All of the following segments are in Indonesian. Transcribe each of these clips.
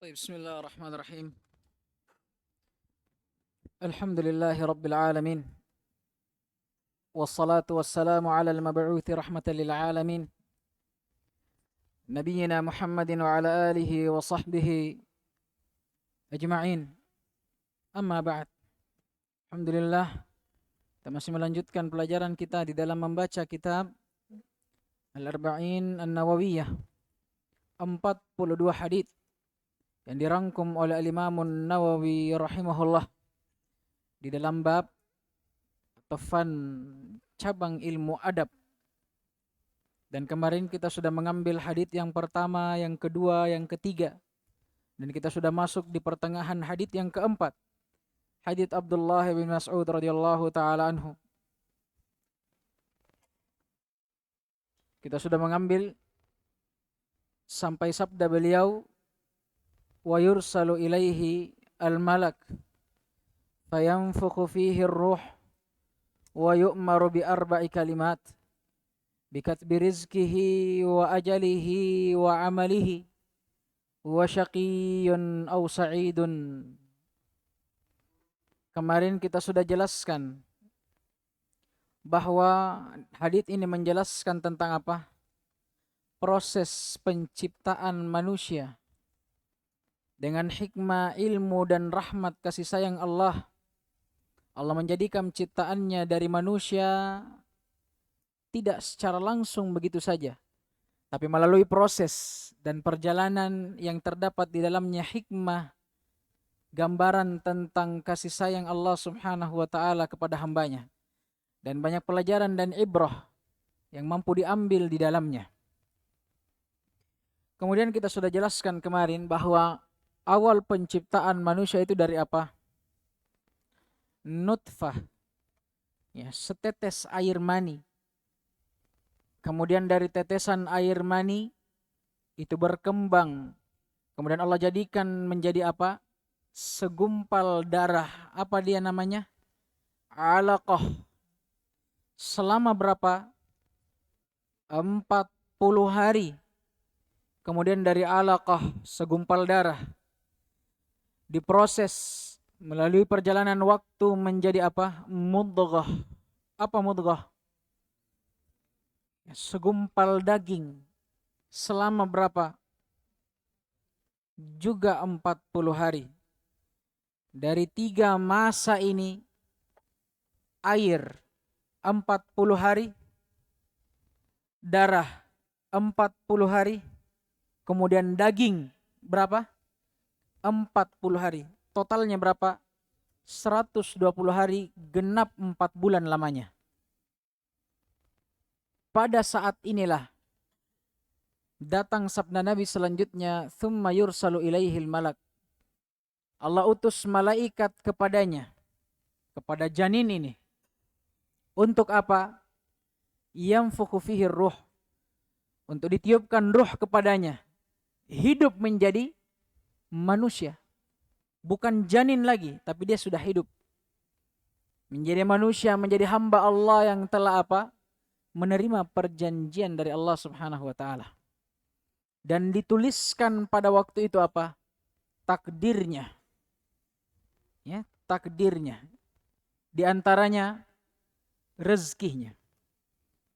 Bismillahirrahmanirrahim. Alhamdulillahi Rabbil Alamin. Wassalatu wassalamu ala al-mab'uthi rahmatan lil alamin. Nabiyyina Muhammadin wa ala alihi wa sahbihi ajma'in. Amma ba'd. Alhamdulillah, kita masih melanjutkan pelajaran kita di dalam membaca kitab Al-Arba'in An-Nawawiyah. 42 hadits yang dirangkum oleh Al-Imam Nawawi rahimahullah di dalam bab atau fan cabang ilmu adab. Dan kemarin kita sudah mengambil hadits yang pertama, yang kedua, yang ketiga. Dan kita sudah masuk di pertengahan hadits yang keempat. Hadits Abdullah bin Mas'ud radhiyallahu taala anhu. Kita sudah mengambil sampai sabda beliau, wa yursalu ilaihi al-malak fayanfukhu fihi ar-ruh wa yu'maru bi arba'i kalimat bikatbi rizkihi wa ajalihi wa amalihi wa syaqiyyun aw sa'idun. Kemarin kita sudah jelaskan bahwa hadits ini menjelaskan tentang apa? Proses penciptaan manusia dengan hikmah, ilmu, dan rahmat kasih sayang Allah. Allah menjadikan ciptaannya dari manusia tidak secara langsung begitu saja, tapi melalui proses dan perjalanan yang terdapat di dalamnya hikmah, gambaran tentang kasih sayang Allah subhanahu wa ta'ala kepada hambanya. Dan banyak pelajaran dan ibrah yang mampu diambil di dalamnya. Kemudian kita sudah jelaskan kemarin bahwa awal penciptaan manusia itu dari apa? Nutfah, ya, setetes air mani. Kemudian dari tetesan air mani itu berkembang. Kemudian Allah jadikan menjadi apa? Segumpal darah. Apa dia namanya? Alaqah. Selama berapa? 40 hari. Kemudian dari alaqah, segumpal darah, diproses melalui perjalanan waktu menjadi apa? Mudghah. Apa mudghah? Segumpal daging. Selama berapa? Juga 40 hari. Dari 3 masa ini, air 40 hari, darah 40 hari, kemudian daging berapa? 40 hari. Totalnya berapa? 120 hari, genap 4 bulan lamanya. Pada saat inilah datang sabda Nabi selanjutnya, thumma yursalu ilaihil malak. Allah utus malaikat kepadanya, kepada janin ini. Untuk apa? Yanfukhu fihi ruh. Untuk ditiupkan ruh kepadanya. Hidup menjadi manusia. Bukan janin lagi, tapi dia sudah hidup. Menjadi manusia, menjadi hamba Allah yang telah apa? Menerima perjanjian dari Allah subhanahu wa ta'ala. Dan dituliskan pada waktu itu apa? Takdirnya. Ya, takdirnya. Di antaranya rezekinya.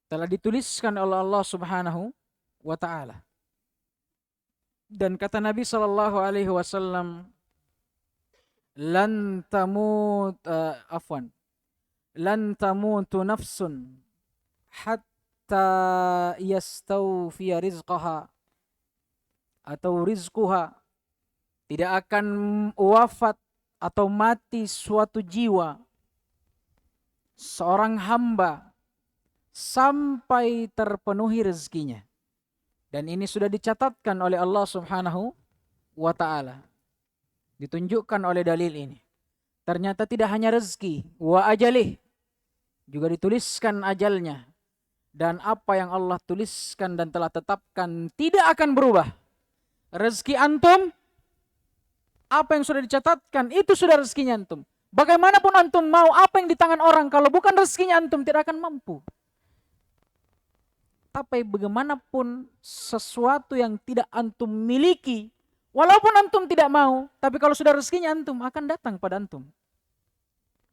Telah dituliskan oleh Allah subhanahu wa ta'ala. Dan kata Nabi sallallahu alaihi wasallam, lan tamutu nafsun hatta yastawfiya rizqaha atau rizquha. Tidak akan wafat atau mati suatu jiwa, seorang hamba, sampai terpenuhi rezekinya. Dan ini sudah dicatatkan oleh Allah subhanahu wa ta'ala. Ditunjukkan oleh dalil ini. Ternyata tidak hanya rezeki, wa ajalih, juga dituliskan ajalnya. Dan apa yang Allah tuliskan dan telah tetapkan tidak akan berubah. Rezeki antum, apa yang sudah dicatatkan, itu sudah rezekinya antum. Bagaimanapun antum mau apa yang di tangan orang, kalau bukan rezekinya antum tidak akan mampu. Tapi bagaimanapun sesuatu yang tidak antum miliki, Walaupun antum tidak mau, tapi kalau sudah rezekinya antum akan datang pada antum.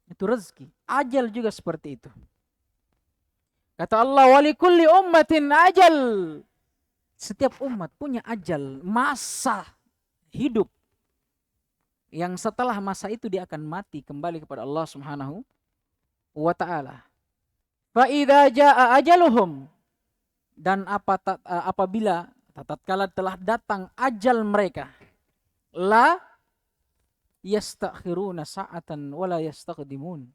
Itu rezeki. Ajal juga seperti itu. Kata Allah, walikulli ummatin ajal. Setiap umat punya ajal, masa hidup. Yang setelah masa itu dia akan mati kembali kepada Allah Subhanahu wa ta'ala. Fa idza jaa ajaluhum, dan apabila tatkala telah datang ajal mereka, la yastakhiruna sa'atan wala yastaqdimun.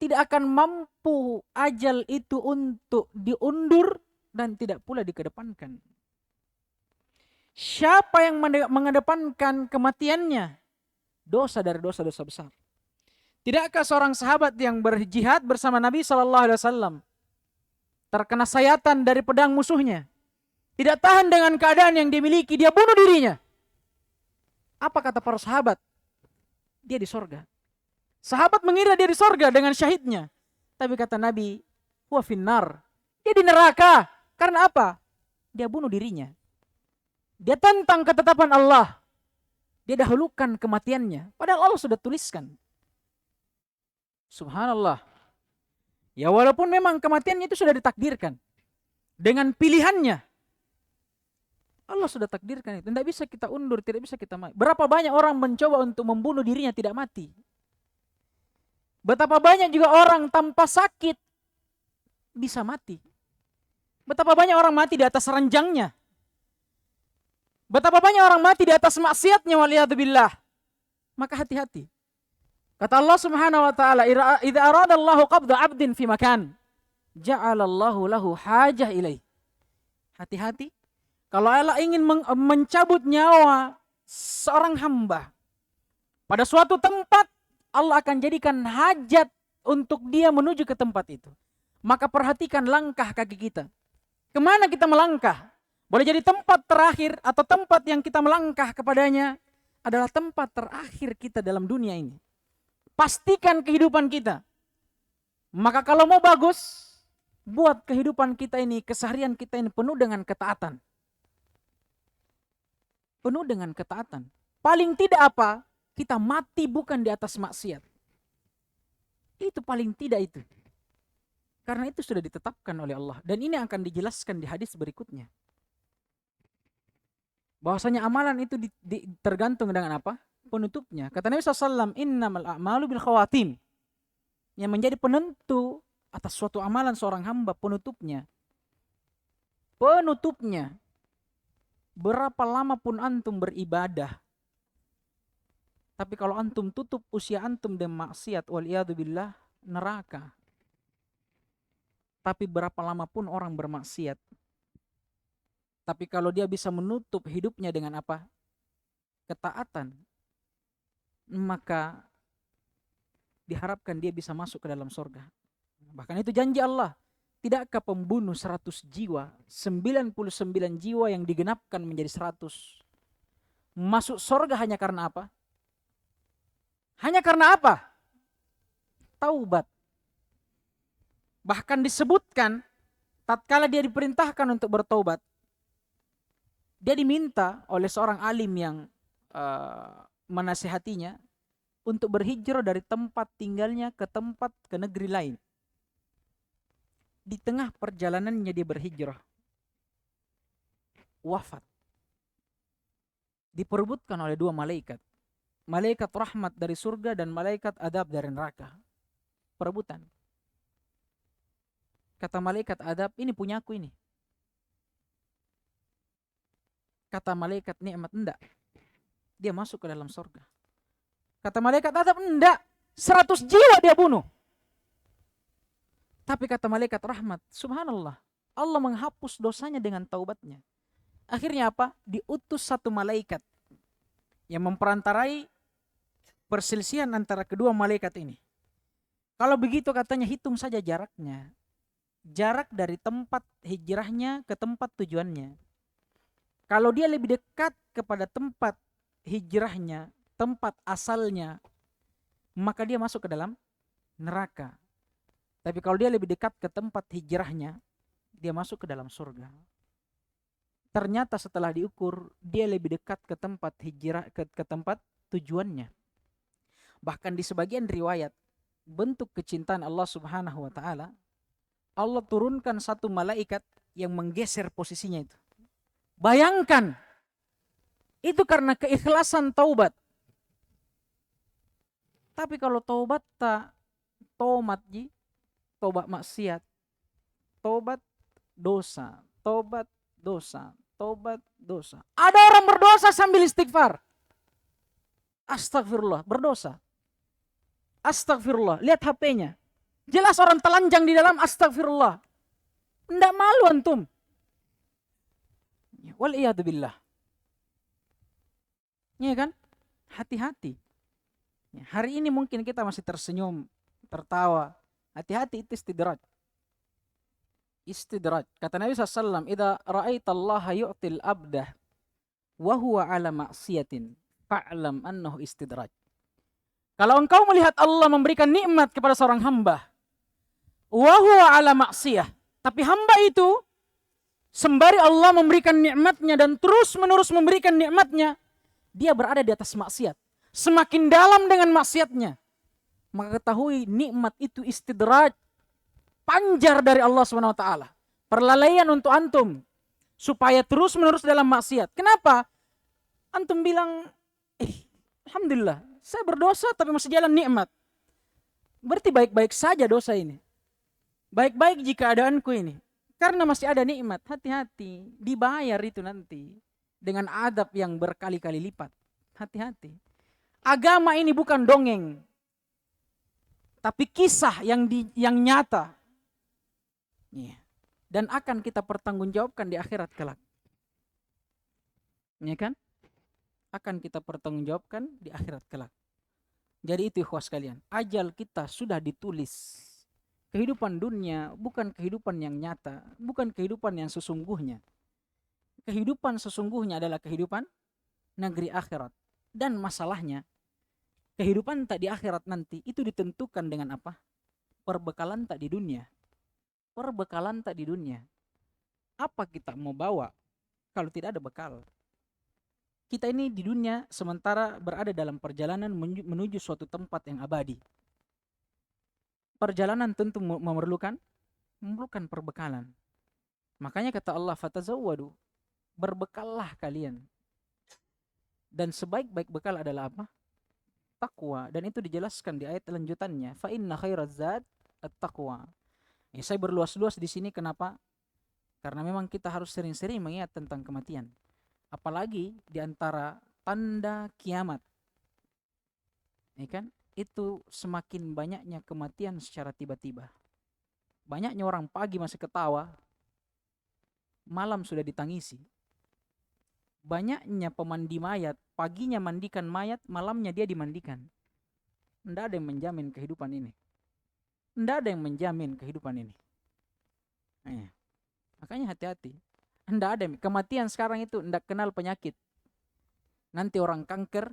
Tidak akan mampu ajal itu untuk diundur dan tidak pula dikedepankan. Siapa yang mengedepankan kematiannya? Dosa dari dosa-dosa besar. Tidakkah seorang sahabat yang berjihad bersama Nabi SAW terkena sayatan dari pedang musuhnya, tidak tahan dengan keadaan yang dimiliki, dia bunuh dirinya? Apa kata para sahabat? Dia di sorga. Sahabat mengira dia di sorga dengan syahidnya. Tapi kata Nabi, huwa finnar. Dia di neraka. Karena apa? Dia bunuh dirinya. Dia tentang ketetapan Allah. Dia dahulukan kematiannya. Padahal Allah sudah tuliskan. Subhanallah. Ya walaupun memang kematiannya itu sudah ditakdirkan. Dengan pilihannya. Allah sudah takdirkan itu. Tidak bisa kita undur, tidak bisa kita mati. Berapa banyak orang mencoba untuk membunuh dirinya tidak mati. Betapa banyak juga orang tanpa sakit bisa mati. Betapa banyak orang mati di atas ranjangnya. Betapa banyak orang mati di atas maksiatnya, waliyadzubillah. Maka hati-hati. Kata Allah Subhanahu wa taala, "Idza aradallahu qabda 'abdin fi makan, ja'alallahu lahu hajah ilaih." Hati-hati. Kalau Allah ingin mencabut nyawa seorang hamba pada suatu tempat, Allah akan jadikan hajat untuk dia menuju ke tempat itu. Maka perhatikan langkah kaki kita. Kemana kita melangkah? Boleh jadi tempat terakhir atau tempat yang kita melangkah kepadanya adalah tempat terakhir kita dalam dunia ini. Pastikan kehidupan kita. Maka kalau mau bagus, buat kehidupan kita ini, keseharian kita ini penuh dengan ketaatan. Penuh dengan ketaatan. Paling tidak apa? Kita mati bukan di atas maksiat. Itu paling tidak itu. Karena itu sudah ditetapkan oleh Allah. Dan ini akan dijelaskan di hadis berikutnya. Bahwasanya amalan itu tergantung dengan apa? Penutupnya. Kata Nabi SAW, innamal a'malu bil khawatim. Yang menjadi penentu atas suatu amalan seorang hamba, penutupnya. Penutupnya. Berapa lama pun antum beribadah, tapi kalau antum tutup usia antum dengan maksiat, waliyadzubillah, neraka. Tapi berapa lama pun orang bermaksiat, tapi kalau dia bisa menutup hidupnya dengan apa? Ketaatan, maka diharapkan dia bisa masuk ke dalam surga. Bahkan itu janji Allah. Tidakkah pembunuh 100 jiwa, 99 jiwa yang digenapkan menjadi 100, masuk surga hanya karena apa? Hanya karena apa? Taubat. Bahkan disebutkan, tatkala dia diperintahkan untuk bertaubat, dia diminta oleh seorang alim yang menasihatinya untuk berhijrah dari tempat tinggalnya ke negeri lain. Di tengah perjalanannya dia berhijrah, wafat. Diperebutkan oleh dua malaikat. Malaikat rahmat dari surga dan malaikat adab dari neraka. Perebutan. Kata malaikat adab, ini punyaku ini. Kata malaikat nikmat, enggak. Dia masuk ke dalam surga. Kata malaikat adab, enggak. 100 jiwa dia bunuh. Tapi kata malaikat rahmat, subhanallah, Allah menghapus dosanya dengan taubatnya. Akhirnya apa? Diutus satu malaikat yang memperantarai perselisihan antara kedua malaikat ini. Kalau begitu katanya hitung saja jaraknya. Jarak dari tempat hijrahnya ke tempat tujuannya. Kalau dia lebih dekat kepada tempat hijrahnya, tempat asalnya, maka dia masuk ke dalam neraka. Tapi kalau dia lebih dekat ke tempat hijrahnya, dia masuk ke dalam surga. ternyata setelah diukur dia lebih dekat ke tempat hijrah, ke tempat tujuannya. Bahkan di sebagian riwayat, bentuk kecintaan Allah Subhanahu wa taala, Allah turunkan satu malaikat yang menggeser posisinya itu. Bayangkan, itu karena keikhlasan taubat. Tapi kalau taubat tak tomat ji, tobat maksiat, tobat dosa, tobat dosa, tobat dosa. Ada orang berdosa sambil istighfar. Astagfirullah, berdosa. Astagfirullah, lihat HP-nya. Jelas orang telanjang di dalam, astagfirullah. Nggak malu antum. Wal'iyadzubillah. Ya kan? Hati-hati. Hari ini mungkin kita masih tersenyum, tertawa. Hati-hati, itu istidraj. Istidraj. Kata Nabi SAW, "Idza ra'aitallaha yu'til abdah wa huwa ala ma'siyatin, fa'lam annahu istidraj." Kalau engkau melihat Allah memberikan nikmat kepada seorang hamba, wa huwa ala ma'siyah, tapi hamba itu sembari Allah memberikan nikmatnya dan terus menerus memberikan nikmatnya, dia berada di atas maksiat. Semakin dalam dengan maksiatnya, maka ketahui nikmat itu istidraj, panjar dari Allah SWT. Perlalaian untuk antum supaya terus menerus dalam maksiat. Kenapa? Antum bilang, alhamdulillah, saya berdosa tapi masih jalan nikmat. Berarti baik-baik saja dosa ini. Baik-baik jika keadaanku ini. Karena masih ada nikmat. Hati-hati, dibayar itu nanti dengan adab yang berkali-kali lipat. Hati-hati. Agama ini bukan dongeng, tapi kisah yang nyata. Dan akan kita pertanggungjawabkan di akhirat kelak. Ya kan? Akan kita pertanggungjawabkan di akhirat kelak. Jadi itu ikhwas sekalian, ajal kita sudah ditulis. Kehidupan dunia bukan kehidupan yang nyata, bukan kehidupan yang sesungguhnya. Kehidupan sesungguhnya adalah kehidupan negeri akhirat. Dan masalahnya, kehidupan tak di akhirat nanti itu ditentukan dengan apa? Perbekalan tak di dunia. Perbekalan tak di dunia. Apa kita mau bawa kalau tidak ada bekal? Kita ini di dunia sementara berada dalam perjalanan menuju suatu tempat yang abadi. Perjalanan tentu memerlukan perbekalan. Makanya kata Allah, fatazawwadu, berbekallah kalian. Dan sebaik-baik bekal adalah apa? Taqwa. Dan itu dijelaskan di ayat lanjutannya, fa inna khairaz zad at-taqwa. Saya berluas-luas di sini kenapa? Karena memang kita harus sering-sering mengingat tentang kematian. Apalagi di antara tanda kiamat. Ya kan? Itu semakin banyaknya kematian secara tiba-tiba. Banyaknya orang pagi masih ketawa, malam sudah ditangisi. Banyaknya pemandi mayat, paginya mandikan mayat, malamnya dia dimandikan. Tidak ada yang menjamin kehidupan ini. Tidak ada yang menjamin kehidupan ini. Makanya hati-hati. Tidak ada. Kematian sekarang itu tidak kenal penyakit. Nanti orang kanker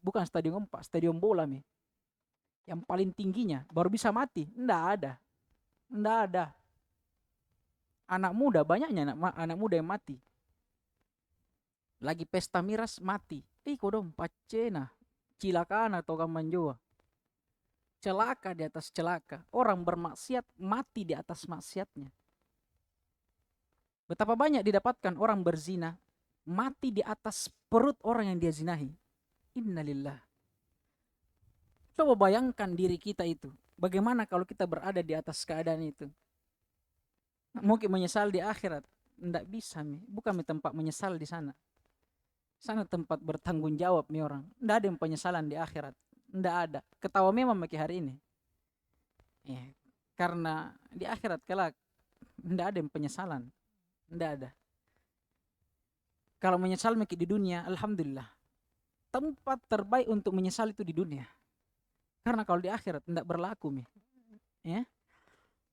bukan stadium 4, stadium bola yang paling tingginya baru bisa mati. Tidak ada. Tidak ada. Anak muda, banyaknya anak muda yang mati. Lagi pesta miras mati. Kodong pacena, cilakaan atau kamanjoa. Celaka di atas celaka. Orang bermaksiat mati di atas maksiatnya. Betapa banyak didapatkan orang berzina mati di atas perut orang yang dia zinahi. Innalillah. Coba bayangkan diri kita itu. Bagaimana kalau kita berada di atas keadaan itu? Mungkin menyesal di akhirat. Tidak bisa. Bukan tempat menyesal di sana. Sana tempat bertanggung jawab orang. Tidak ada yang penyesalan di akhirat. Tidak ada. Ketawa memang hari ini. Karena di akhirat kelak tidak ada yang penyesalan. Tidak ada. Kalau menyesal di dunia, alhamdulillah. Tempat terbaik untuk menyesal itu di dunia. Karena kalau di akhirat tidak berlaku.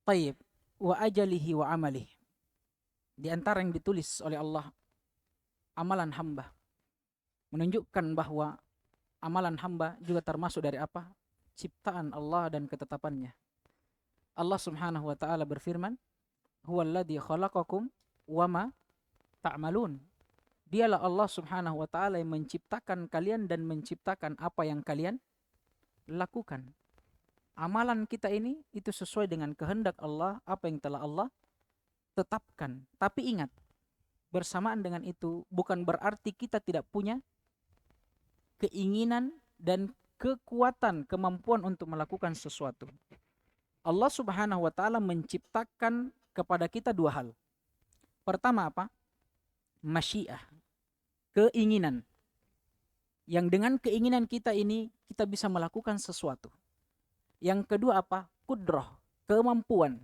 Tayyib. Wa ajalihi wa amalih. Di antara yang ditulis oleh Allah, amalan hamba. Menunjukkan bahwa amalan hamba juga termasuk dari apa? Ciptaan Allah dan ketetapannya. Allah Subhanahu wa ta'ala berfirman, huwallazi khalaqakum wama ta'malun. Dialah Allah Subhanahu wa taala yang menciptakan kalian dan menciptakan apa yang kalian lakukan. Amalan kita ini itu sesuai dengan kehendak Allah, apa yang telah Allah tetapkan. Tapi ingat, bersamaan dengan itu bukan berarti kita tidak punya keinginan dan kekuatan, kemampuan untuk melakukan sesuatu. Allah Subhanahu wa taala menciptakan kepada kita dua hal. Pertama apa? Masyiah, keinginan. Yang dengan keinginan kita ini kita bisa melakukan sesuatu. Yang kedua apa? Qudrah, kemampuan.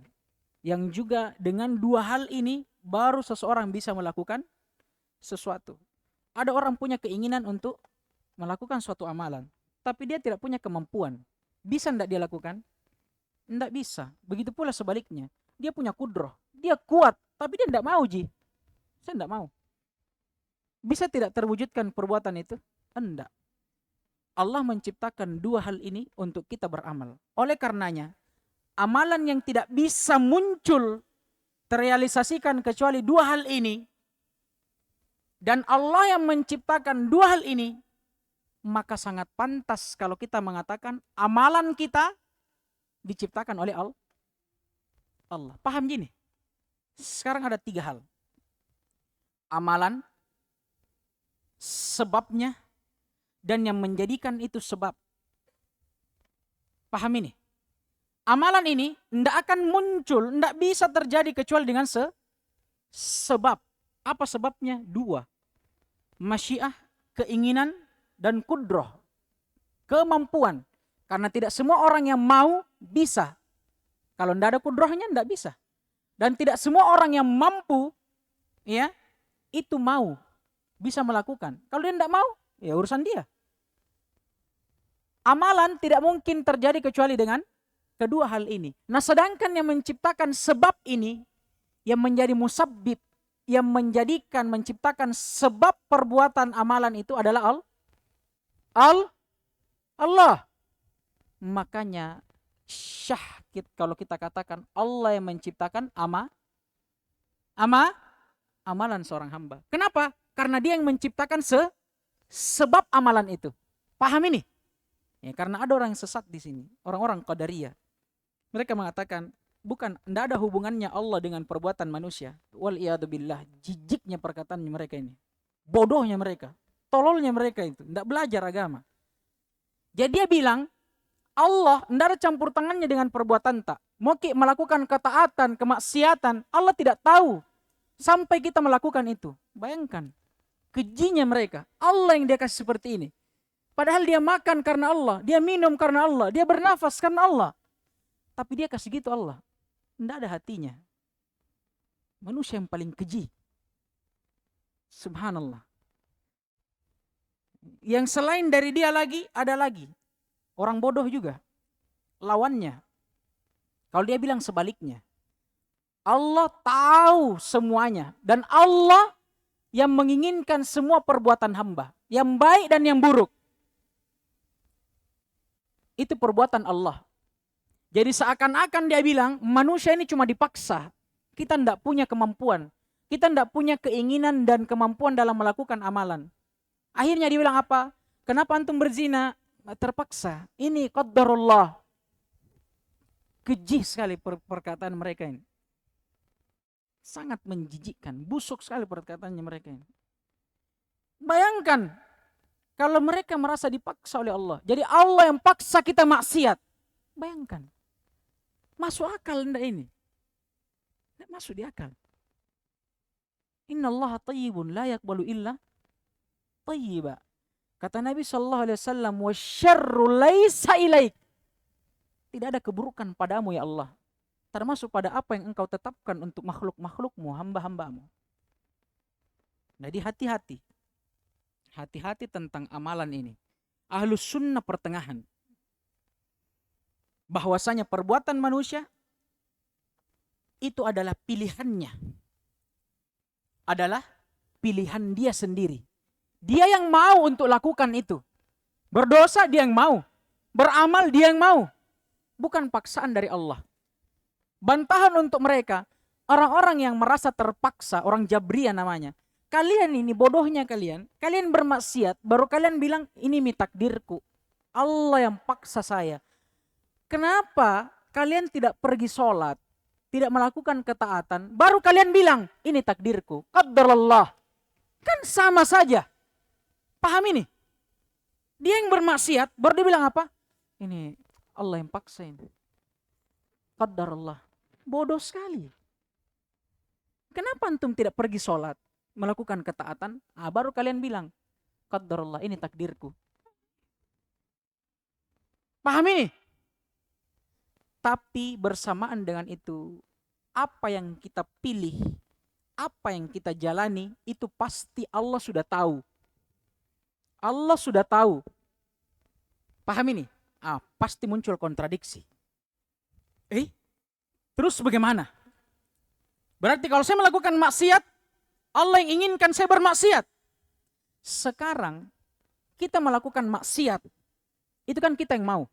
Yang juga dengan dua hal ini baru seseorang bisa melakukan sesuatu. Ada orang punya keinginan untuk melakukan suatu amalan, tapi dia tidak punya kemampuan. Bisa tidak dia lakukan? Tidak bisa. Begitu pula sebaliknya. Dia punya qudrah, dia kuat, tapi dia tidak mau, Ji. Saya tidak mau. Bisa tidak terwujudkan perbuatan itu? Tidak. Allah menciptakan dua hal ini untuk kita beramal. Oleh karenanya, amalan yang tidak bisa muncul, terrealisasikan kecuali dua hal ini, dan Allah yang menciptakan dua hal ini, maka sangat pantas kalau kita mengatakan amalan kita diciptakan oleh Allah. Paham gini? Sekarang ada tiga hal. Amalan, sebabnya, dan yang menjadikan itu sebab. Paham ini? Amalan ini tidak akan muncul, tidak bisa terjadi kecuali dengan sebab. Apa sebabnya? Dua. Masyiah, keinginan, dan qudrah, kemampuan. Karena tidak semua orang yang mau bisa. Kalau tidak ada qudrahnya tidak bisa. Dan tidak semua orang yang mampu, ya, itu mau, bisa melakukan. Kalau dia tidak mau, ya urusan dia. Amalan tidak mungkin terjadi kecuali dengan kedua hal ini. Nah, sedangkan yang menciptakan sebab ini, yang menjadi musabbib, yang menciptakan sebab perbuatan amalan itu adalah Allah. Makanya syahid kalau kita katakan Allah yang menciptakan amalan seorang hamba. Kenapa? Karena dia yang menciptakan sebab amalan itu. Paham ini? Ya, karena ada orang yang sesat di sini, orang-orang Qadariyah. Mereka mengatakan, bukan, tidak ada hubungannya Allah dengan perbuatan manusia. Wal'iyadzubillah, jijiknya perkataan mereka ini. Bodohnya mereka, tololnya mereka itu, tidak belajar agama. Jadi dia bilang, Allah tidak ada campur tangannya dengan perbuatan tak. Mau melakukan ketaatan, kemaksiatan, Allah tidak tahu. Sampai kita melakukan itu. Bayangkan, kejinya mereka. Allah yang dia kasih seperti ini. Padahal dia makan karena Allah, dia minum karena Allah, dia bernafas karena Allah. Tapi dia kasih gitu Allah. Tidak ada hatinya. Manusia yang paling keji. Subhanallah. Yang selain dari dia lagi, ada lagi. Orang bodoh juga. Lawannya. Kalau dia bilang sebaliknya. Allah tahu semuanya. Dan Allah yang menginginkan semua perbuatan hamba. Yang baik dan yang buruk. Itu perbuatan Allah. Jadi seakan-akan dia bilang manusia ini cuma dipaksa. Kita tidak punya kemampuan. Kita tidak punya keinginan dan kemampuan dalam melakukan amalan. Akhirnya dia bilang apa? Kenapa antum berzina? Terpaksa. Ini qaddarullah. Keji sekali perkataan mereka ini. Sangat menjijikkan. Busuk sekali perkataannya mereka ini. Bayangkan. Kalau mereka merasa dipaksa oleh Allah. Jadi Allah yang paksa kita maksiat. Bayangkan. Masuk akal enggak ini? Tidak masuk di akal. Inna Allah tayyibun la yakbalu illa tayyiba. Kata Nabi SAW, wa syarru laisa ilaik. Tidak ada keburukan padamu ya Allah. Termasuk pada apa yang engkau tetapkan untuk makhluk-makhlukmu, hamba-hambamu. Jadi hati-hati. Hati-hati tentang amalan ini. Ahlus sunnah pertengahan. Bahwasanya perbuatan manusia itu adalah pilihannya. Adalah pilihan dia sendiri. Dia yang mau untuk lakukan itu. Berdosa dia yang mau. Beramal dia yang mau. Bukan paksaan dari Allah. Bantahan untuk mereka, orang-orang yang merasa terpaksa, orang Jabriyah namanya. kalian ini bodohnya kalian bermaksiat, baru kalian bilang ini takdirku. Allah yang paksa saya. Kenapa kalian tidak pergi sholat, tidak melakukan ketaatan, baru kalian bilang ini takdirku, qaddarallah. Kan sama saja. Paham ini? Dia yang bermaksiat, baru dia bilang apa? Ini Allah yang paksa ini. Qaddarallah. Bodoh sekali. Kenapa antum tidak pergi sholat, melakukan ketaatan, baru kalian bilang qaddarallah, ini takdirku. Paham ini? Tapi bersamaan dengan itu, apa yang kita pilih, apa yang kita jalani, itu pasti Allah sudah tahu. Allah sudah tahu. Paham ini? Pasti muncul kontradiksi. Terus bagaimana? Berarti kalau saya melakukan maksiat, Allah yang inginkan saya bermaksiat. Sekarang kita melakukan maksiat, itu kan kita yang mau.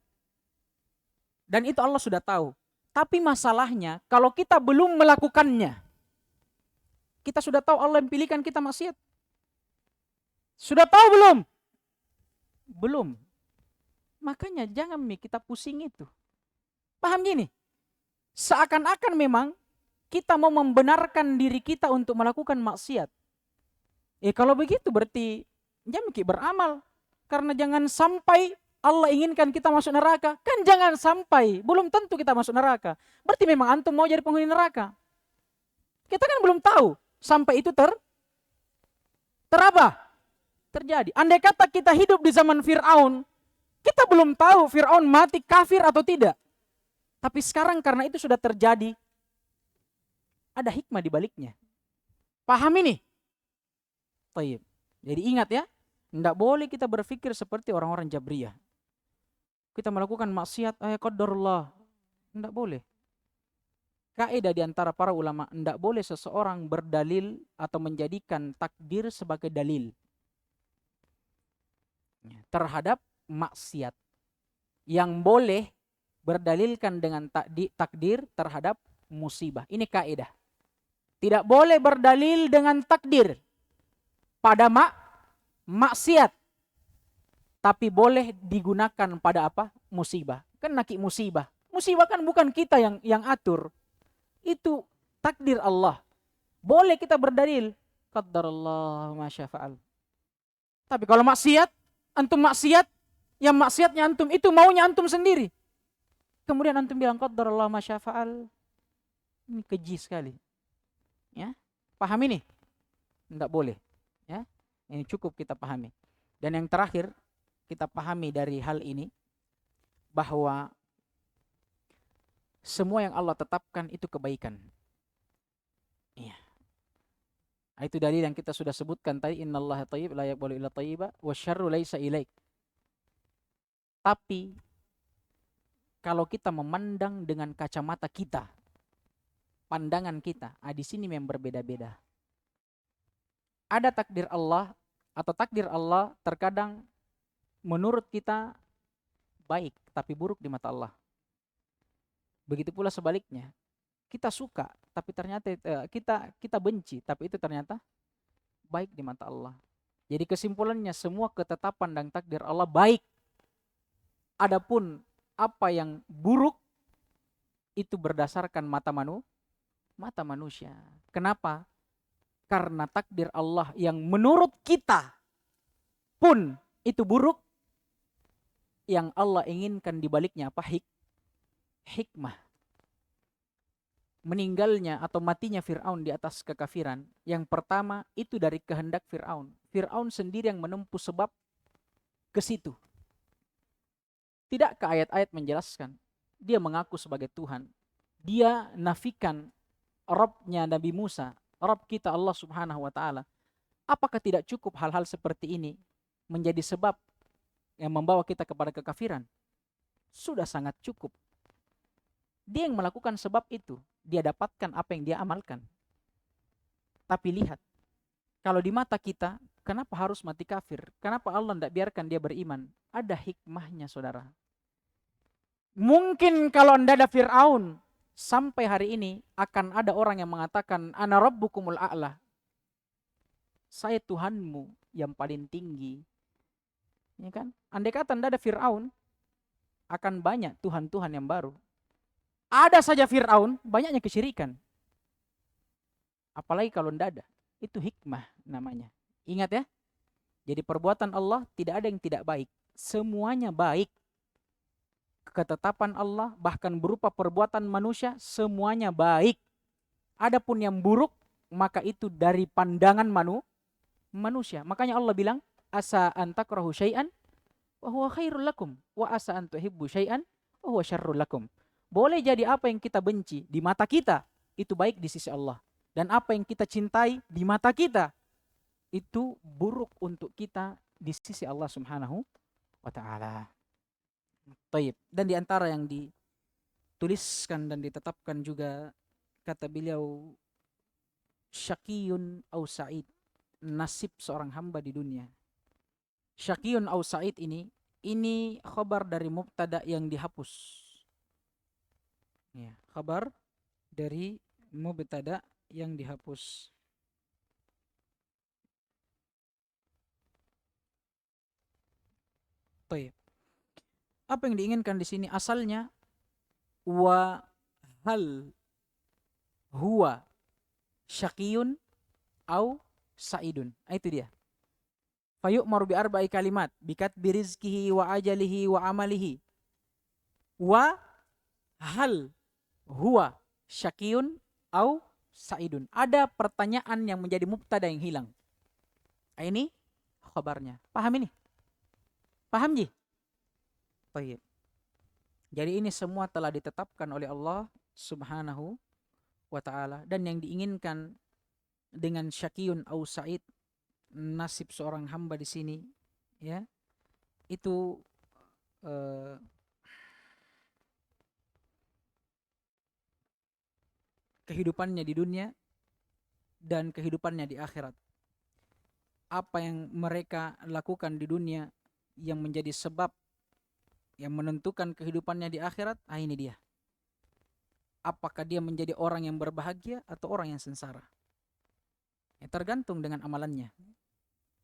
Dan itu Allah sudah tahu. Tapi masalahnya, kalau kita belum melakukannya, kita sudah tahu Allah yang pilihkan kita maksiat. Sudah tahu belum? Belum. Makanya jangan kita pusing itu. Paham gini? Seakan-akan memang kita mau membenarkan diri kita untuk melakukan maksiat. Kalau begitu berarti jangan beramal. Karena jangan sampai Allah inginkan kita masuk neraka. Kan jangan sampai. Belum tentu kita masuk neraka. Berarti memang antum mau jadi penghuni neraka. Kita kan belum tahu. Sampai itu terjadi. Andai kata kita hidup di zaman Fir'aun, kita belum tahu Fir'aun mati kafir atau tidak. Tapi sekarang karena itu sudah terjadi, ada hikmah di baliknya. Paham ini? Baik. Jadi ingat ya, tidak boleh kita berpikir seperti orang-orang Jabriyah. Kita melakukan maksiat, qadarullah. Tidak boleh. Kaidah di antara para ulama, tidak boleh seseorang berdalil atau menjadikan takdir sebagai dalil terhadap maksiat. Yang boleh berdalilkan dengan takdir terhadap musibah. Ini kaidah. Tidak boleh berdalil dengan takdir pada maksiat. Tapi boleh digunakan pada apa? Musibah. Kan musibah. Musibah kan bukan kita yang atur. Itu takdir Allah. Boleh kita berdalil. Qaddarallah ma syafa'al. Tapi kalau maksiat, antum maksiat, yang maksiatnya antum itu maunya antum sendiri. Kemudian antum bilang qaddarallah ma syafa'al. Ini keji sekali. Ya, paham ini? Tidak boleh. Ya, ini cukup kita pahami. Dan yang terakhir kita pahami dari hal ini bahwa semua yang Allah tetapkan itu kebaikan. Iya. Itu dalil yang kita sudah sebutkan tadi, innallaha thayyib la yaqbalu illa thayyiba wasyarru laisa ilaik. Tapi kalau kita memandang dengan kacamata kita, pandangan kita, di sini memang berbeda-beda. Ada takdir Allah atau takdir Allah terkadang menurut kita baik tapi buruk di mata Allah. Begitu pula sebaliknya. Kita suka tapi ternyata kita benci tapi itu ternyata baik di mata Allah. Jadi kesimpulannya semua ketetapan dan takdir Allah baik. Adapun apa yang buruk itu berdasarkan mata manusia. Kenapa? Karena takdir Allah yang menurut kita pun itu buruk, yang Allah inginkan di baliknya apa? Hikmah. Meninggalnya atau matinya Fir'aun di atas kekafiran, yang pertama itu dari kehendak Fir'aun. Fir'aun sendiri yang menempuh sebab ke situ. Tidakkah ayat-ayat menjelaskan? Dia mengaku sebagai Tuhan. Dia nafikan Rabbnya Nabi Musa, Rabb kita Allah Subhanahu wa ta'ala. Apakah tidak cukup hal-hal seperti ini menjadi sebab yang membawa kita kepada kekafiran? Sudah sangat cukup. Dia yang melakukan sebab itu, dia dapatkan apa yang dia amalkan. Tapi lihat, kalau di mata kita, kenapa harus mati kafir? Kenapa Allah tidak biarkan dia beriman? Ada hikmahnya, saudara. Mungkin kalau tidak ada Fir'aun, sampai hari ini akan ada orang yang mengatakan ana rabbukumul a'la. saya Tuhanmu yang paling tinggi. Ya kan? Andai kata tidak ada Fir'aun, akan banyak Tuhan-Tuhan yang baru. Ada saja Fir'aun, banyaknya kesyirikan. Apalagi kalau tidak ada. Itu hikmah namanya. Ingat ya, jadi perbuatan Allah tidak ada yang tidak baik. Semuanya baik. Ketetapan Allah bahkan berupa perbuatan manusia semuanya baik. Adapun yang buruk maka itu dari pandangan manusia. Makanya Allah bilang asa an takrahu syai'an wa huwa khairul lakum wa asa an tuhibbu syai'an wa huwa syarrul lakum. Boleh jadi apa yang kita benci di mata kita itu baik di sisi Allah, dan apa yang kita cintai di mata kita itu buruk untuk kita di sisi Allah Subhanahu wa taala. Taib. Dan di antara yang dituliskan dan ditetapkan juga kata beliau syaqiyun au sa'id, nasib seorang hamba di dunia. Syaqiyun au sa'id ini khabar dari mubtada yang dihapus. Ya, khabar dari mubtada yang dihapus. Taib. Apa yang diinginkan di sini asalnya wa hal huwa syaqiyun au sa'idun. Itu dia. Fayu'mar bi arba'i kalimat bikat birizkihi wa ajalihi wa amalihi wa hal huwa syaqiyun au sa'idun. Ada pertanyaan yang menjadi mubtada yang hilang. Ini khabarnya. Paham ini? Paham Ji? Baik. Jadi ini semua telah ditetapkan oleh Allah Subhanahu wa taala, dan yang diinginkan dengan syaqiyun au sa'id, nasib seorang hamba di sini ya, itu kehidupannya di dunia dan kehidupannya di akhirat. Apa yang mereka lakukan di dunia yang menjadi sebab yang menentukan kehidupannya di akhirat, ini dia. Apakah dia menjadi orang yang berbahagia atau orang yang sengsara? Ya, tergantung dengan amalannya.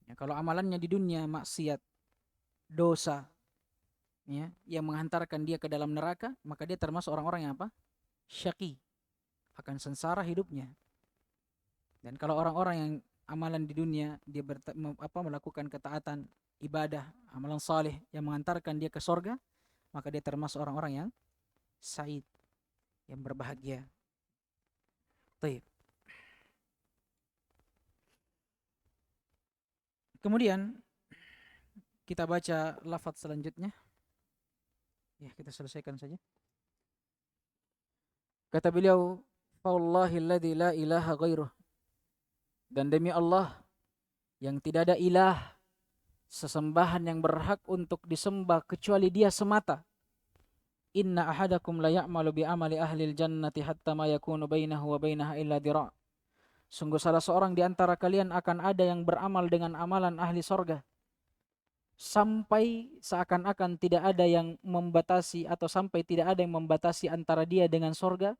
Ya, kalau amalannya di dunia maksiat, dosa, ya, yang menghantarkan dia ke dalam neraka, maka dia termasuk orang-orang yang apa? Syaqi, akan sengsara hidupnya. Dan kalau orang-orang yang amalan di dunia dia melakukan ketaatan, ibadah, amalan saleh yang mengantarkan dia ke sorga, maka dia termasuk orang-orang yang sa'id, yang berbahagia. Baik. Kemudian kita baca lafaz selanjutnya. Ya, kita selesaikan saja. Kata beliau, "Fawallahi alladzi la ilaha ghairuh." Dan demi Allah yang tidak ada ilah sesembahan yang berhak untuk disembah kecuali Dia semata. Inna ahadakum la ya'malu bi amali ahlil jannati hatta ma yakunu bainahu wa bainaha illa dira'. Sungguh salah seorang di antara kalian akan ada yang beramal dengan amalan ahli sorga, sampai seakan-akan tidak ada yang membatasi, atau sampai tidak ada yang membatasi antara dia dengan sorga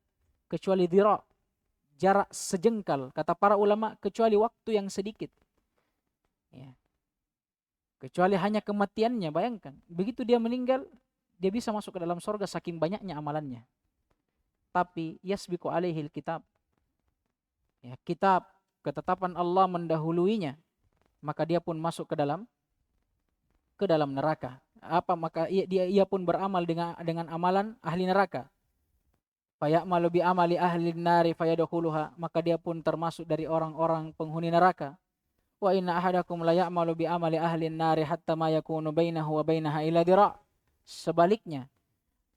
kecuali dira', jarak sejengkal. Kata para ulama, kecuali waktu yang sedikit. Ya. Kecuali hanya kematiannya, bayangkan. Begitu dia meninggal, dia bisa masuk ke dalam sorga saking banyaknya amalannya. Tapi yasbiqu alaihil kitab. Ya, kitab, ketetapan Allah mendahuluinya, maka dia pun masuk ke dalam neraka. Maka ia pun beramal dengan amalan ahli neraka. Fayamalu bi amali ahli nari fayadkhuluha, maka dia pun termasuk dari orang-orang penghuni neraka. Wa inna ahadakum la ya'malu bi amali ahli nari hatta ma yakunu bainahu wa bainaha illa dira'. Sebaliknya,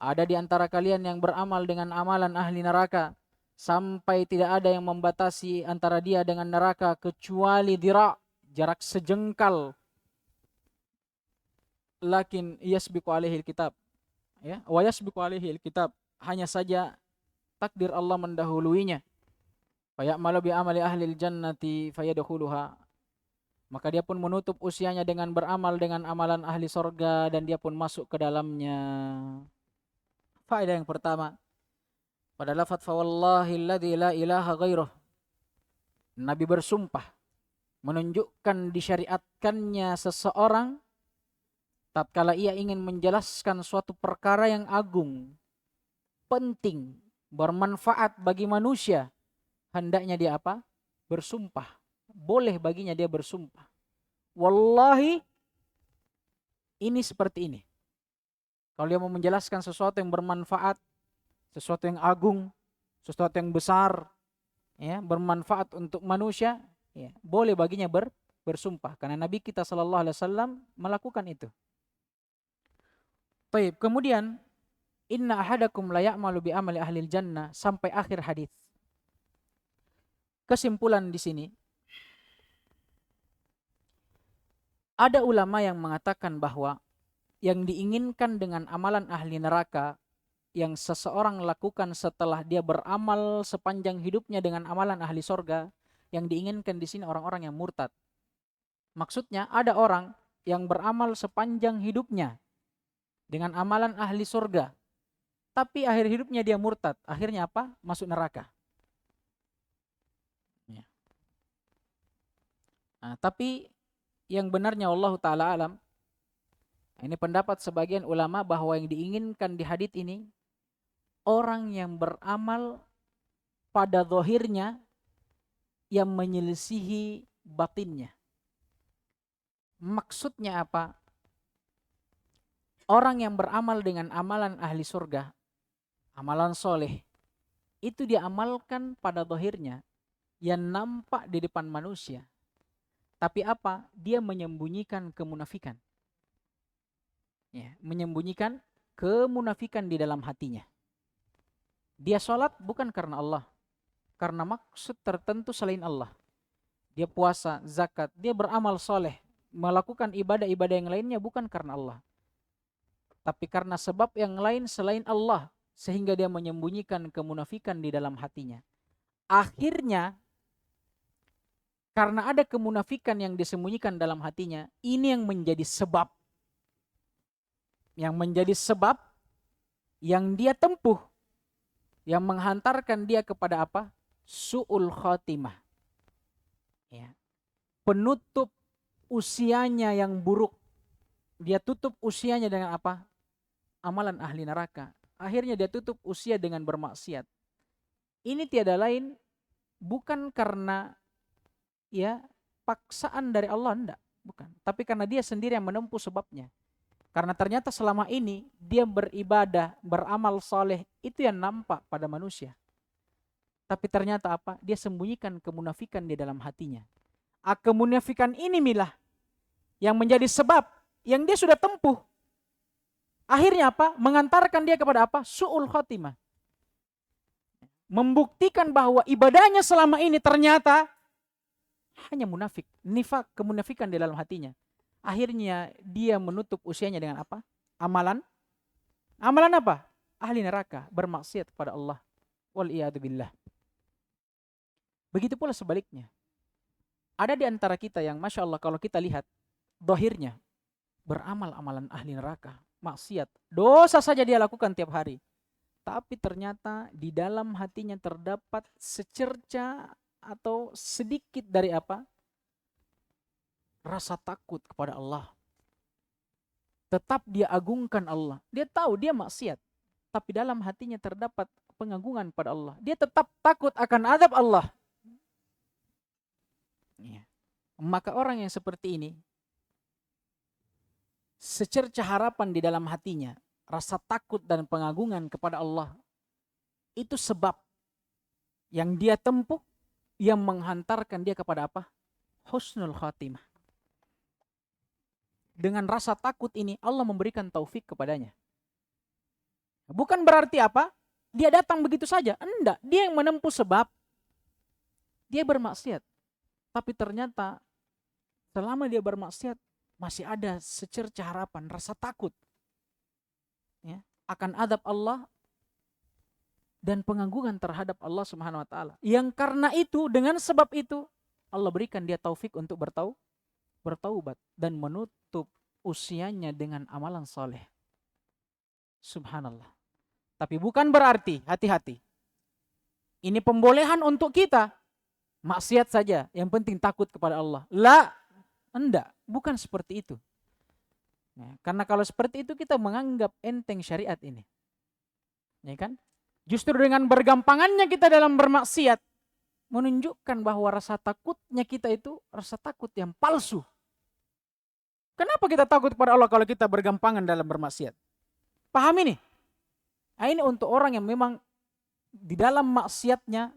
ada di antara kalian yang beramal dengan amalan ahli neraka sampai tidak ada yang membatasi antara dia dengan neraka kecuali dira', jarak sejengkal. Lakin yasbiqu alaihil kitab. Ya, wa yasbiqu alaihil kitab. Hanya saja takdir Allah mendahuluinya. Fayamalu bi amali ahlil jannati fayadkhuluha. Maka dia pun menutup usianya dengan beramal dengan amalan ahli sorga, dan dia pun masuk ke dalamnya. Faedah yang pertama, pada lafaz fawallahi alladzi la ilaha ghairuh, Nabi bersumpah menunjukkan disyariatkannya seseorang tatkala ia ingin menjelaskan suatu perkara yang agung, penting, bermanfaat bagi manusia, hendaknya dia apa? Bersumpah. Boleh baginya dia bersumpah. Wallahi, ini seperti ini. Kalau dia mau menjelaskan sesuatu yang bermanfaat, sesuatu yang agung, sesuatu yang besar, ya, bermanfaat untuk manusia, ya, boleh baginya bersumpah. Karena Nabi kita Shallallahu Alaihi Wasallam melakukan itu. Baik, kemudian inna ahadakum la ya'malu bi amali ahlil jannah sampai akhir hadis. Kesimpulan di sini, ada ulama yang mengatakan bahwa yang diinginkan dengan amalan ahli neraka yang seseorang lakukan setelah dia beramal sepanjang hidupnya dengan amalan ahli sorga, yang diinginkan di sini orang-orang yang murtad. Maksudnya ada orang yang beramal sepanjang hidupnya dengan amalan ahli sorga, tapi akhir hidupnya dia murtad. Akhirnya apa? Masuk neraka. Ya. Nah, tapi yang benarnya Allah Ta'ala alam, ini pendapat sebagian ulama bahwa yang diinginkan di hadits ini orang yang beramal pada zahirnya yang menyelisihi batinnya. Maksudnya apa? Orang yang beramal dengan amalan ahli surga, amalan soleh, itu diamalkan pada zahirnya yang nampak di depan manusia. Tapi apa? Dia menyembunyikan kemunafikan. Ya, menyembunyikan kemunafikan di dalam hatinya. Dia sholat bukan karena Allah, karena maksud tertentu selain Allah. Dia puasa, zakat, dia beramal soleh, melakukan ibadah-ibadah yang lainnya bukan karena Allah, tapi karena sebab yang lain selain Allah, sehingga dia menyembunyikan kemunafikan di dalam hatinya. Akhirnya, karena ada kemunafikan yang disembunyikan dalam hatinya, ini yang menjadi sebab. Yang menjadi sebab yang dia tempuh, yang menghantarkan dia kepada apa? Su'ul khotimah. Ya. Penutup usianya yang buruk. Dia tutup usianya dengan apa? Amalan ahli neraka. Akhirnya dia tutup usia dengan bermaksiat. Ini tiada lain bukan karena ya paksaan dari Allah, enggak, bukan. Tapi karena dia sendiri yang menempuh sebabnya. Karena ternyata selama ini dia beribadah, beramal soleh, itu yang nampak pada manusia. Tapi ternyata apa? Dia sembunyikan kemunafikan di dalam hatinya. Kemunafikan ini milah yang menjadi sebab yang dia sudah tempuh. Akhirnya apa? Mengantarkan dia kepada apa? Su'ul khotimah. Membuktikan bahwa ibadahnya selama ini ternyata hanya munafik. Nifak, kemunafikan di dalam hatinya. Akhirnya dia menutup usianya dengan apa? Amalan. Amalan apa? Ahli neraka, bermaksiat kepada Allah. Wal'iyadzubillah. Begitu pula sebaliknya. Ada di antara kita yang Masya Allah kalau kita lihat dohirnya beramal amalan ahli neraka, maksiat, dosa saja dia lakukan tiap hari. Tapi ternyata di dalam hatinya terdapat secerca atau sedikit dari apa? Rasa takut kepada Allah. Tetap dia agungkan Allah. Dia tahu dia maksiat, tapi dalam hatinya terdapat pengagungan pada Allah. Dia tetap takut akan azab Allah. Ya. Maka orang yang seperti ini, secerca harapan di dalam hatinya, rasa takut dan pengagungan kepada Allah, itu sebab yang dia tempuh yang menghantarkan dia kepada apa? Husnul khatimah. Dengan rasa takut ini Allah memberikan taufik kepadanya. Bukan berarti apa? Dia datang begitu saja. Enggak, dia yang menempuh sebab dia bermaksiat. Tapi ternyata selama dia bermaksiat masih ada secerca harapan, rasa takut ya, akan azab Allah dan pengagungan terhadap Allah Subhanahu wa taala. Yang karena itu, dengan sebab itu Allah berikan dia taufik untuk bertaubat dan menutup usianya dengan amalan soleh. Subhanallah. Tapi bukan berarti, hati-hati, ini pembolehan untuk kita maksiat saja, yang penting takut kepada Allah. La, enggak, bukan seperti itu. Nah, karena kalau seperti itu kita menganggap enteng syariat ini. Ya kan? Justru dengan bergampangannya kita dalam bermaksiat menunjukkan bahwa rasa takutnya kita itu rasa takut yang palsu. Kenapa kita takut kepada Allah kalau kita bergampangan dalam bermaksiat? Paham ini? Nah, ini untuk orang yang memang di dalam maksiatnya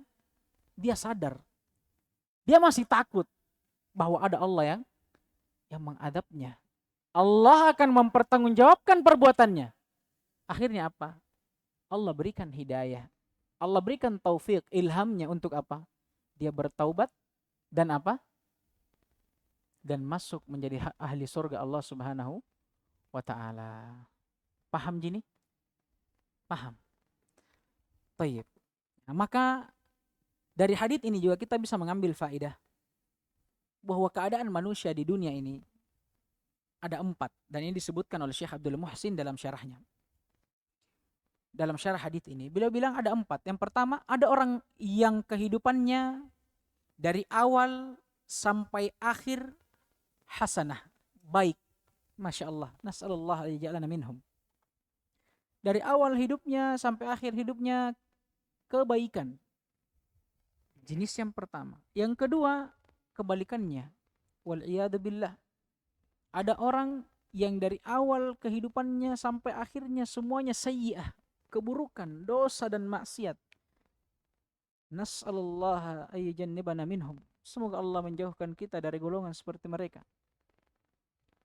dia sadar. Dia masih takut bahwa ada Allah yang mengadabnya. Allah akan mempertanggungjawabkan perbuatannya. Akhirnya apa? Allah berikan hidayah. Allah berikan taufik, ilhamnya untuk apa? Dia bertaubat dan apa? Dan masuk menjadi ahli surga Allah Subhanahu wa ta'ala. Paham Jini? Paham. Tayyib. Nah, maka dari hadits ini juga kita bisa mengambil faedah bahwa keadaan manusia di dunia ini ada 4, dan ini disebutkan oleh Syekh Abdul Muhsin dalam syarahnya. Dalam syarah hadits ini beliau bilang ada 4. Yang pertama, ada orang yang kehidupannya dari awal sampai akhir hasanah, baik. Masya Allah. Nas'alullah al-jalana minhum. Dari awal hidupnya sampai akhir hidupnya kebaikan. Jenis yang pertama. Yang kedua, kebalikannya. Wal'iyadu billah. Ada orang yang dari awal kehidupannya sampai akhirnya semuanya sayyi'ah, keburukan, dosa dan maksiat. Nas'alullah ayyajannibana minhum. Semoga Allah menjauhkan kita dari golongan seperti mereka.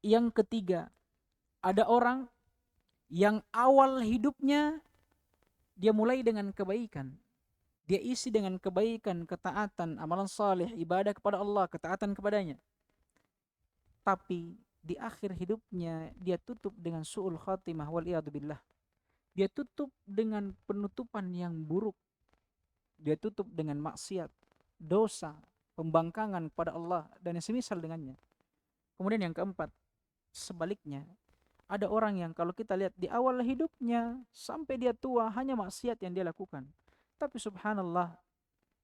Yang ketiga, ada orang yang awal hidupnya dia mulai dengan kebaikan. Dia isi dengan kebaikan, ketaatan, amalan saleh, ibadah kepada Allah, ketaatan kepadanya. Tapi di akhir hidupnya dia tutup dengan su'ul khatimah wal'iyadu billah. Dia tutup dengan penutupan yang buruk. Dia tutup dengan maksiat, dosa, pembangkangan kepada Allah dan yang semisal dengannya. Kemudian yang keempat, sebaliknya, ada orang yang kalau kita lihat di awal hidupnya sampai dia tua hanya maksiat yang dia lakukan. Tapi subhanallah,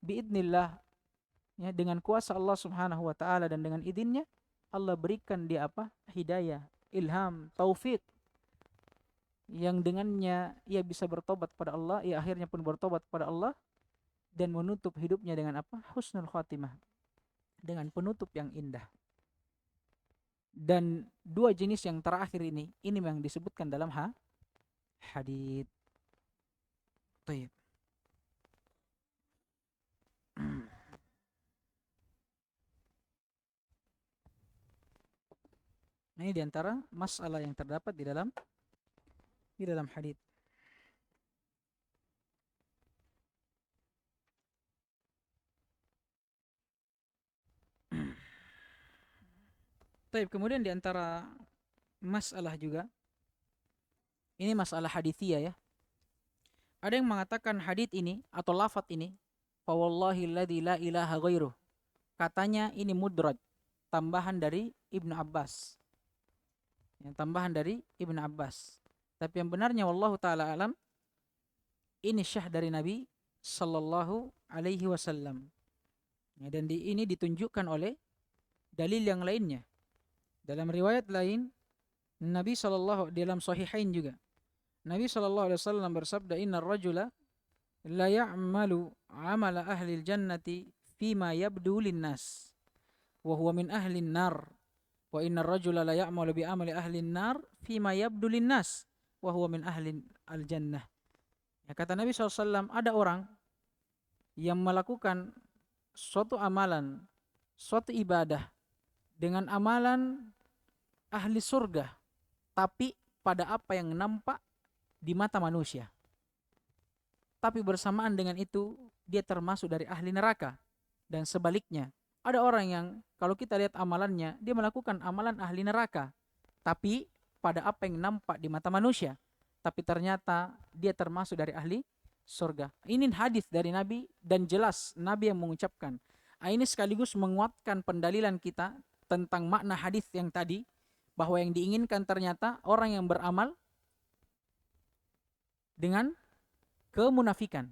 biidnillah, ya, dengan kuasa Allah Subhanahu wa taala dan dengan izinnya Allah berikan dia apa? Hidayah, ilham, taufik, yang dengannya ia bisa bertobat pada Allah, ia akhirnya pun bertobat pada Allah dan menutup hidupnya dengan apa? Husnul khatimah, dengan penutup yang indah. Dan 2 jenis yang terakhir ini yang disebutkan dalam hadits. Baik. Ini diantara masalah yang terdapat di dalam hadits. Baik, kemudian diantara masalah juga, ini masalah hadithiyah ya. Ada yang mengatakan hadits ini atau lafaz ini, fa wallahi alladzi la ilaha ghairuh. Katanya ini mudraj, tambahan dari Ibnu Abbas. Yang tambahan dari Ibnu Abbas. Tapi yang benarnya wallahu taala alam, ini syah dari Nabi sallallahu alaihi wasallam. Ya, dan ini ditunjukkan oleh dalil yang lainnya. Dalam riwayat lain Nabi sallallahu dalam sahihain juga. Nabi sallallahu alaihi wasallam bersabda, "Innar rajula la ya'malu 'amala ahli al-jannati fima yabdu lin-nas wa huwa min ahli an-nar." Wa innar rajula la ya'malu bi amali ahli an-nar fima yabdu lin-nas wa huwa min ahli al-jannah. Ya, kata Nabi SAW, ada orang yang melakukan suatu amalan, suatu ibadah dengan amalan ahli surga, tapi pada apa yang nampak di mata manusia. Tapi bersamaan dengan itu dia termasuk dari ahli neraka. Dan sebaliknya, ada orang yang kalau kita lihat amalannya, dia melakukan amalan ahli neraka, tapi pada apa yang nampak di mata manusia, tapi ternyata dia termasuk dari ahli surga. Ini hadis dari Nabi dan jelas Nabi yang mengucapkan. Ini sekaligus menguatkan pendalilan kita tentang makna hadis yang tadi, bahwa yang diinginkan ternyata orang yang beramal dengan kemunafikan.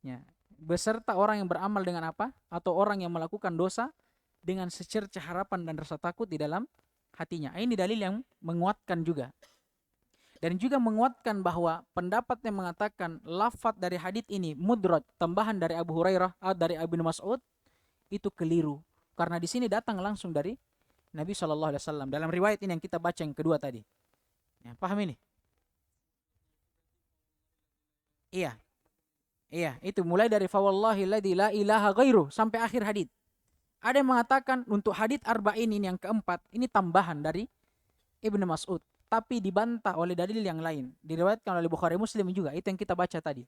Ya, beserta orang yang beramal dengan apa? Atau orang yang melakukan dosa dengan secerca harapan dan rasa takut di dalam hatinya. Ini dalil yang menguatkan juga. Dan juga menguatkan bahwa pendapat yang mengatakan lafaz dari hadits ini mudraj, tambahan dari Abu Hurairah atau dari Ibnu Mas'ud, itu keliru. Karena di sini datang langsung dari Nabi Shallallahu Alaihi Wasallam dalam riwayat ini yang kita baca yang kedua tadi. Ya, paham ini? Iya, iya. Itu mulai dari fawallahi ladzi la ilaha ghairu sampai akhir hadits. Ada yang mengatakan untuk hadits arba'in ini yang keempat, ini tambahan dari Ibnu Mas'ud. Tapi dibantah oleh dalil yang lain. Diriwayatkan oleh Bukhari Muslim juga. Itu yang kita baca tadi.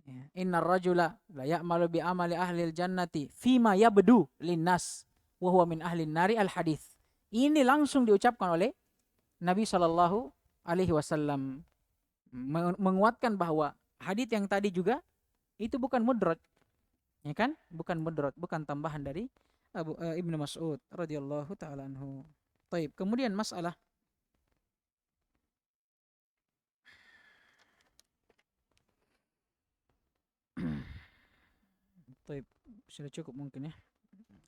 Ya. Innar rajula la ya'malu bi amali ahlil jannati fima yabdu linnas wa huwa min ahlin nari al hadis. Ini langsung diucapkan oleh Nabi Shallallahu alaihi wasallam, menguatkan bahwa hadis yang tadi juga itu bukan mudraj, ya kan? Bukan mudraj, bukan tambahan dari Ibnu Mas'ud radhiyallahu taala anhu. Baik, kemudian masalah Baik, sudah cukup mungkin ya.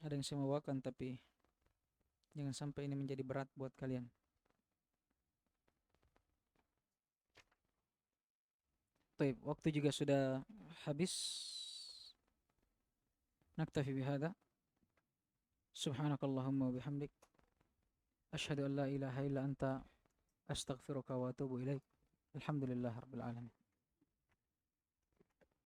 Ada yang saya bawakan tapi jangan sampai ini menjadi berat buat kalian. Baik, waktu juga sudah habis. Naktafi bihada. Subhanakallahumma wa bihamdik. Asyhadu an la ilaha illa anta astaghfiruka wa atubu ilaik. Alhamdulillah rabbil alamin.